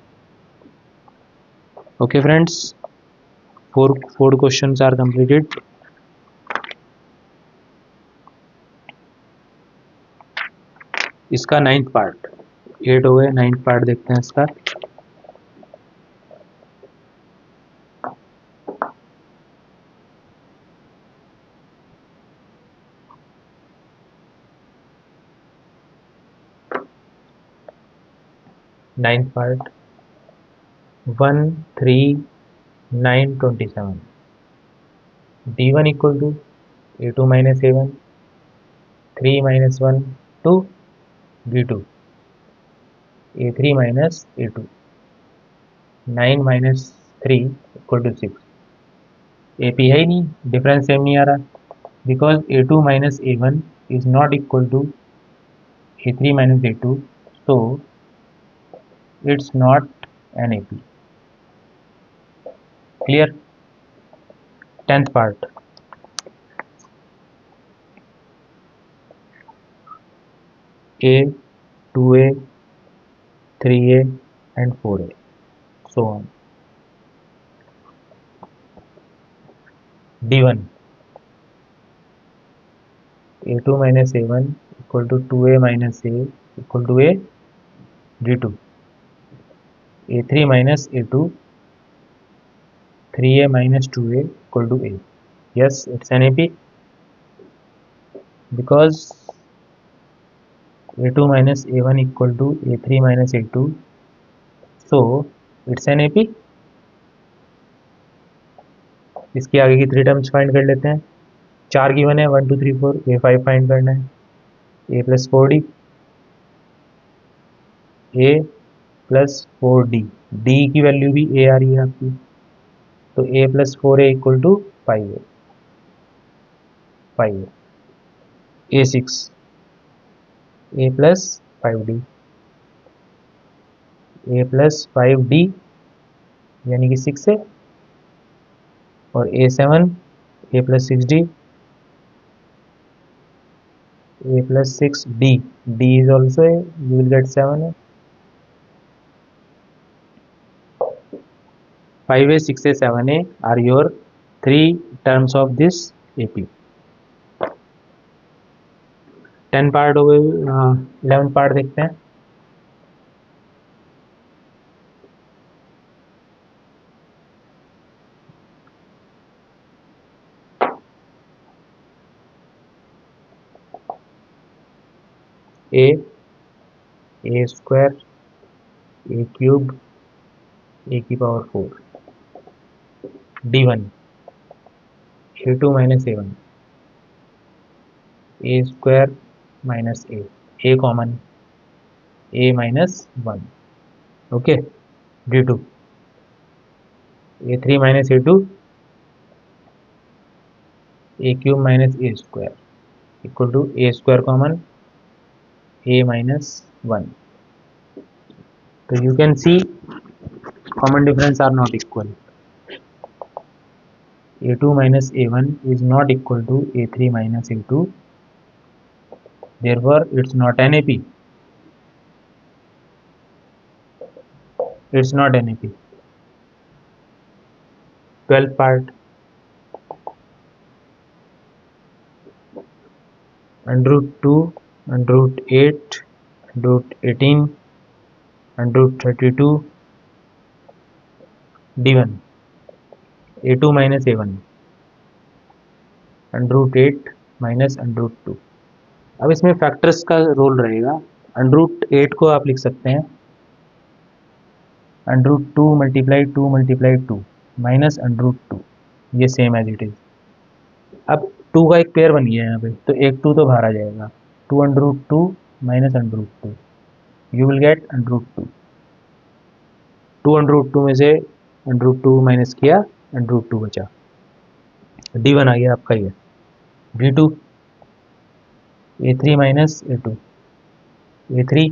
Okay friends, 4 questions are completed. इसका 9th पार्ट 8 हो गए. 9th पार्ट देखते हैं इसका. Ninth part 1 3 9 27. D1 equal to A2 minus A1 3 minus 1 2 D2 A3 minus A2 9 minus 3 equal to 6. AP है ही नहीं, डिफरेंस सेम नहीं आ रहा, because A2 minus A1 is not equal to A3 minus A2, so it's not an AP. Clear? 10th part A 2A 3A and 4A, so on. D1 A2 minus A1 equal to 2A minus A equal to A D2 A3 minus A2 3A minus 2A equal to A. Yes, it's an AP because A2 minus A1 equal to A3 minus A2, so it's an AP. इसके आगे की 3 terms find कर लेते हैं। 4 given है, 1 2 3 4, A5 find करना है, A plus 4D, A plus 4D, D की वैल्यू भी A आ रही है आपकी, तो A plus 4A equal to 5A, 5A, A6 A plus 5D, A plus 5D यानी कि 6 है, और A7 A plus 6D, A plus 6D, D is also A, you will get 7A. 5A, 6A, 7A are your 3 terms of this AP. 10 part हो गए, 11 part देखते हैं। A square, A cube, A की power 4, D1 A2 minus A1, A square minus A common, A minus 1, okay. D2 A3 minus A2, A cube minus A square equal to A square common, A minus 1. So you can see common difference are not equal. A2 minus A1 is not equal to A3 minus A2. Therefore, it's not an AP. It's not an AP. 12th part. Under root 2, under root 8, under root 18, under root 32, D1 A2 minus A1, under root 8 minus under root 2. अब इसमें factors का role रहेगा। Under root 8 को आप लिख सकते हैं under root 2 multiply 2 multiply 2 minus under root 2, ये सेम एज इट इज। अब 2 का एक पेयर बन गया है यहाँ पे, तो एक 2 तो बाहर आ जाएगा, 2 under root 2 minus under root 2, you will get under root 2। 2 under root 2 में से अंडर रूट 2 माइनस किया, अंडर रूट 2 बचा, D1 आ गया आपका ये। D2 A3 minus A2, A3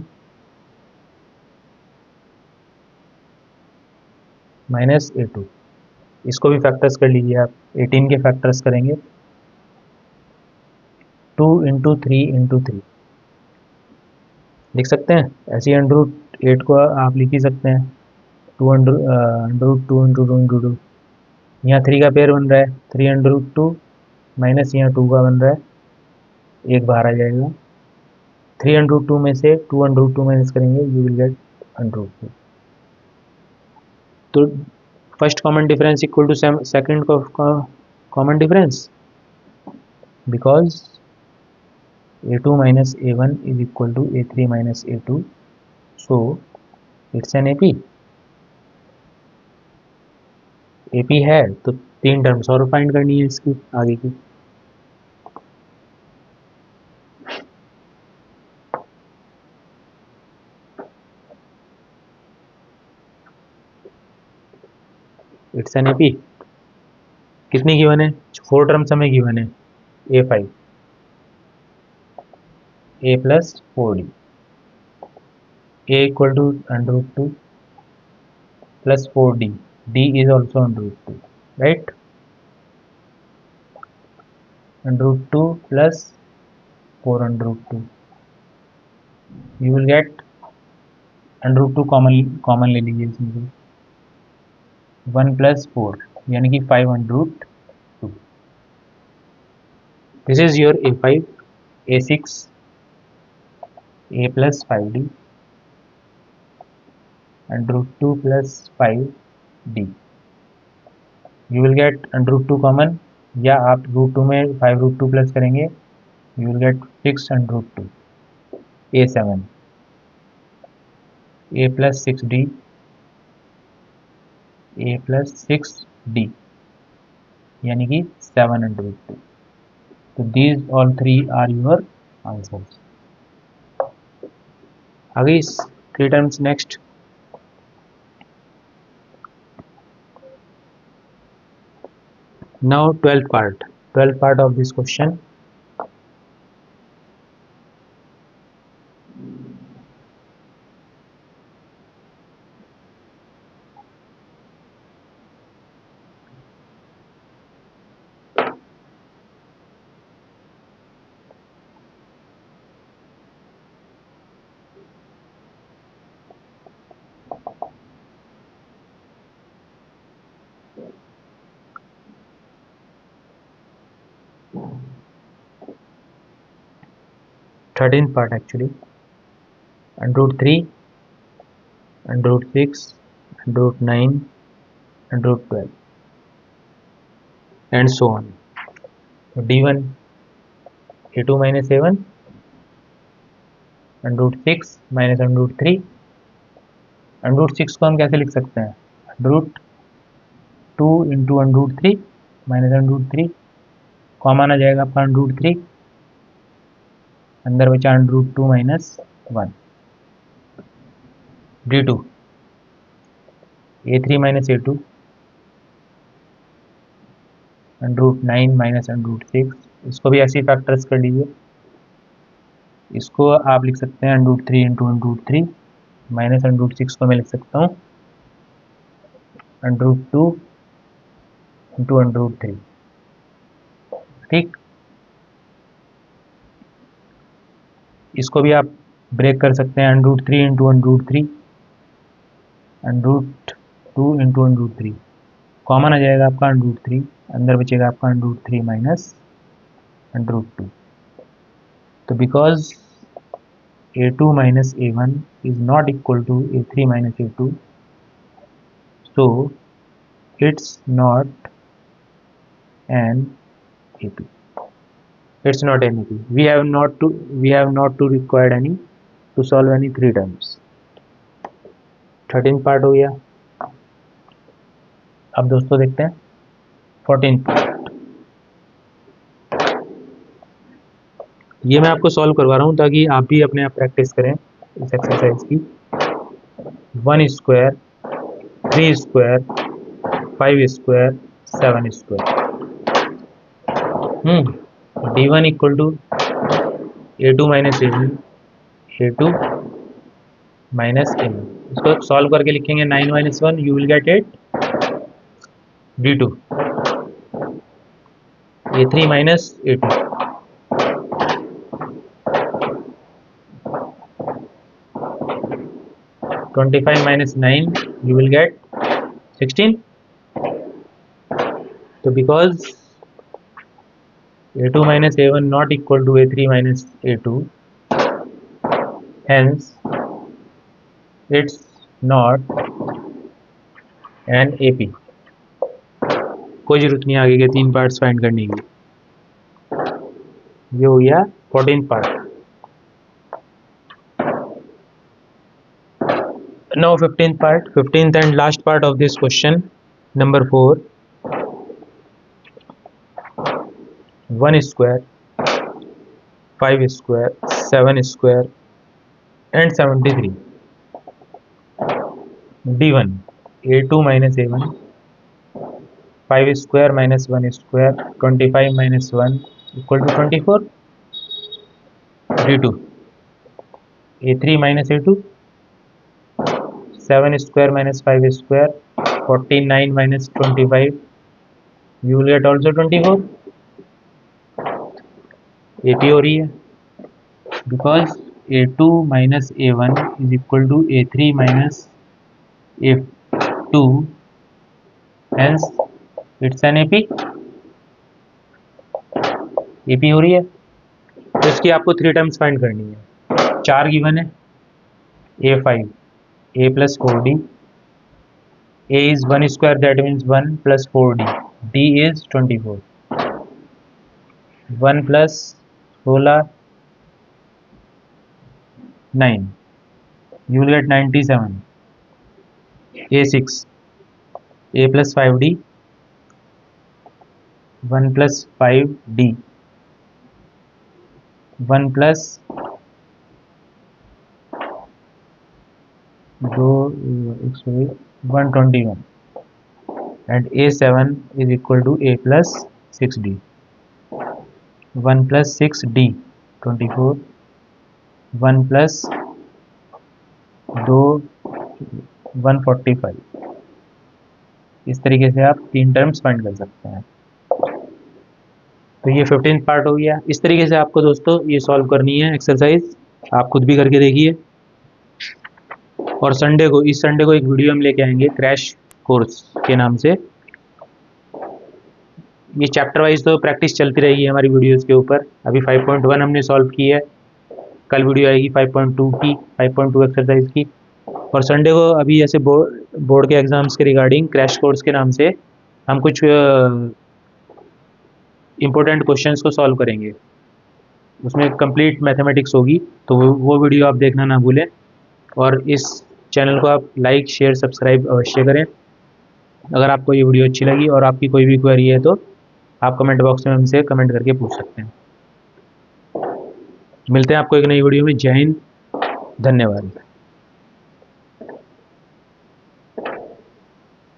minus A2, इसको भी फैक्टर्स कर लीजिए आप। 18 के फैक्टर्स करेंगे, 2 इंटू 3 इंटू 3 लिख सकते हैं। ऐसे ही अंडर रूट 8 को आप लिख ही सकते हैं, 2 अंडर रूट 2 इंटू 2 इंटू 2, यहाँ 3 का पेयर बन रहा है, 3 अंडर रूट 2 माइनस यहाँ 2 का बन रहा है, एक बाहर आ जाएगा। 3 अंडर रूट 2 में से 2 अंडर रूट 2 माइनस करेंगे, you will get under root 2। तो first common difference equal to second common difference, because A2 minus A1 is equal to A3 minus A2, so it's an AP। AP है तो 3 terms और find करनी है इसकी आगे की। It's an AP। कितनी गिवन है? 4 टर्म्स हमें गिवन है, A5, A plus 4D, A equal to under root 2 plus 4D, D is also under root 2, right? Under root 2 plus 4 under root 2, you will get under root 2 common ले लीजिए इसमें से, 1 plus 4 यानी कि 5 under root 2, This is your A5, A6, A plus 5D and root 2 plus 5D. You will get under root 2 common, या आप root 2 में 5 root 2 plus करेंगे, you will get 6 under root 2. A7, A plus 6D, A plus 6D यानी कि 7 under root 2. So these all three are your answers. आगे इस 3 terms next. Now 12th part of this question. Thirteenth part actually. Under root 3, under root 6, under root 9, under root 12, and so on. So D1, A2 minus A1, under root 6 minus under root 3. Under root 6 को हम कैसे लिख सकते हैं? Under root 2 into under root 3 minus under root 3, common आ जाएगा आपका under root 3, अंदर बचा under root 2 minus 1. D2, A3 minus A2, under root 9 minus under root 6. इसको भी ऐसे फैक्टर्स कर लीजिए. इसको आप लिख सकते हैं under root 3 into under root 3 minus under root 6 को मैं लिख सकता हूँ under root 2 into under root 3. ठीक, इसको भी आप ब्रेक कर सकते हैं under root 3 into under root 3, under root 2 into under root 3, common आ जाएगा आपका अंडर रूट 3, अंदर बचेगा आपका under root 3 minus under root 2. तो because A2 minus A1 is not equal to A3 minus A2, so it's not an AP. It's not an AP. We have not to required any to solve any 3 terms. 13th part हो गया. अब दोस्तों देखते हैं 14th part. ये मैं आपको solve करवा रहा हूँ ताकि आप भी अपने आप प्रैक्टिस करें इस एक्सरसाइज की. 1 square, 3 square, 5 square, 7 square. D1 equal to A2 minus A1, A2 minus A1. इसको सॉल्व करके लिखेंगे 9 minus 1, you will get 8. D2, A3 minus A2, (25 minus 9) you will get 16. So because A2 minus A1 not equal to A3 minus A2, hence it's not an AP. कोई जरूरत नहीं आगे के 3 parts find करने की. ये हो गया 14th part. Now 15th part, 15th and last part of this question, number 4. 1 square, 5 square, 7 square and 73. D1, A2 minus A1, 5 square minus 1 square, 25 minus 1 equal to 24. D2, A3 minus A2, 7 square minus 5 square, 49 minus 25, you will get also 24. AP हो रही है because A2 minus A1 is equal to A3 minus A2, hence it's an AP. AP हो रही है। तो इसकी आपको 3 terms find करनी है। 4 गिवन है, A5, A plus 4D, A is 1 square, that means 1 plus 4D, D is 24, 1 plus 16, 9, you will get 97. A6, A plus 5D, 1 plus 5D, 1 plus 121, and A7 is equal to A plus 6D, 1 plus 6D, 24, 1 plus 2, 145। इस तरीके से आप 3 terms find कर सकते हैं। तो ये 15th part हो गया। इस तरीके से आपको दोस्तों ये सॉल्व करनी है एक्सरसाइज, आप खुद भी करके देखिए। और इस संडे को एक वीडियो हम लेके आएंगे क्रैश कोर्स के नाम से। ये चैप्टर वाइज तो प्रैक्टिस चलती रहेगी हमारी वीडियोस के ऊपर। अभी 5.1 हमने सॉल्व की है, कल वीडियो आएगी 5.2 की, 5.2 एक्सरसाइज की। और संडे को अभी ऐसे बोर्ड के एग्जाम्स के रिगार्डिंग क्रैश कोर्स के नाम से हम कुछ इम्पोर्टेंट क्वेश्चंस को सॉल्व करेंगे। उसमें कंप्लीट मैथमेटिक्स होगी, तो वो वीडियो आप देखना ना भूलें। और इस चैनल को आप लाइक शेयर सब्सक्राइब अवश्य करें। अगर आपको ये वीडियो अच्छी लगी और आपकी कोई भी क्वेरी है तो आप कमेंट बॉक्स में हमसे कमेंट करके पूछ सकते हैं। मिलते हैं आपको एक नई वीडियो में। जय हिंद, धन्यवाद।